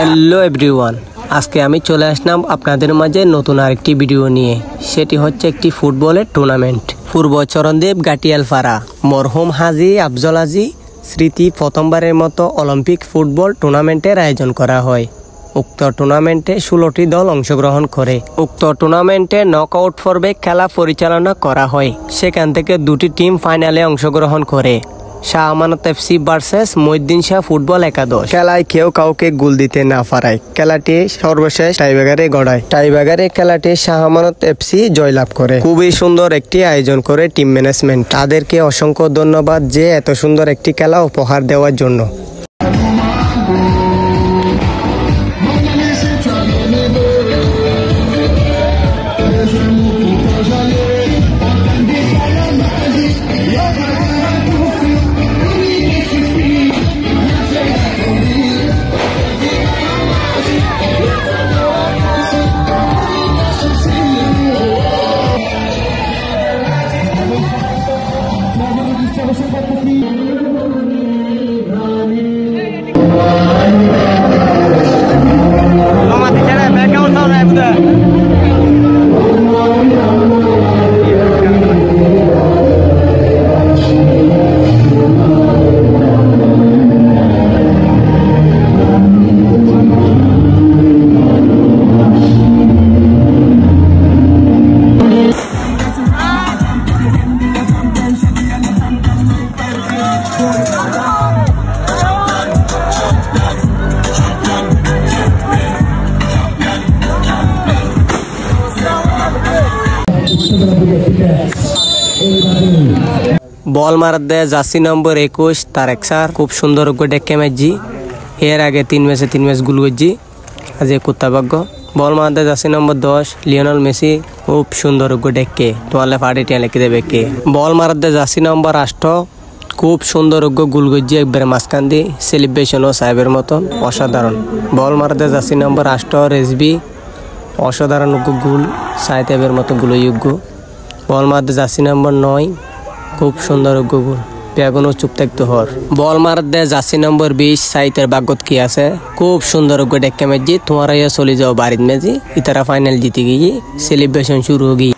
Hello everyone, আজকে আমি চলে আসলাম আপনাদের মাঝে নতুন আরেকটি ভিডিও নিয়ে। সেটি হচ্ছে একটি ফুটবলের টুর্নামেন্ট। পূর্ব চরণদেব গাটিয়ালপাড়া মরহুম হাজী আফজল হাজী স্মৃতি প্রথমবারের মতো অলিম্পিক ফুটবল টুর্নামেন্টের আয়োজন করা হয়। উক্ত টুর্নামেন্টে 16টি দল অংশগ্রহণ করে। উক্ত টুর্নামেন্টে নকআউট পর্বে খেলা পরিচালনা করা হয়। সেখান থেকে 2টি টিম ফাইনালে অংশগ্রহণ করে। Shah Amanat FC versus Mohiuddin Shah football একাদশ। খেলায় কেউ কাউকে গোল দিতে না পারায় খেলাটি সর্বশেষ টাইব্রেকারে গড়ায়। টাইব্রেকারে খেলাটি শাহ আমানত এফসি জয়লাভ করে। খুবই সুন্দর একটি আয়োজন করে টিম ম্যানেজমেন্ট। তাদেরকে অসংখ্য ধন্যবাদ যে এত সুন্দর একটি খেলা উপহার দেওয়ার জন্য। বল মারার দেয় জার্সি নম্বর 21 তারেক স্যার। খুব সুন্দর ডেকে ম্যাচজি। এর আগে 3 ম্যাচ গুল করছি। আজ কুত্তা ভাগ্য বল মারার দেয় জার্সি নম্বর 10 লিওনেল মেসি। খুব সুন্দর ডেকে তোমালে ফাড়ি টিয়া লেখে দেবে কে। বল মারার দেয় জার্সি নম্বর 8 খুব সুন্দর গুল করছি একবারে মাঝখান দিয়ে সেলিব্রেশন ও সাহেবের মতন অসাধারণ। বল মারার দেয় জার্সি নম্বর 8 রেসবি অসাধারণ গুল সাহেবের মতো গুলো যোগ্য। বল মারার দেয় জার্সি নম্বর 9 খুব সুন্দর গুগল পেগুনো চুপ থাকতে হর। বল মারার দেয় জার্সি নম্বর 20 সাইতের বাগত কি আছে। খুব সুন্দর ডেকে ম্যাচজি। তোমার চলে যাও বাড়ির ম্যাচি ইতারা ফাইনাল জিতে গিয়ে সেলিব্রেশন শুরু হয়ে গিয়ে।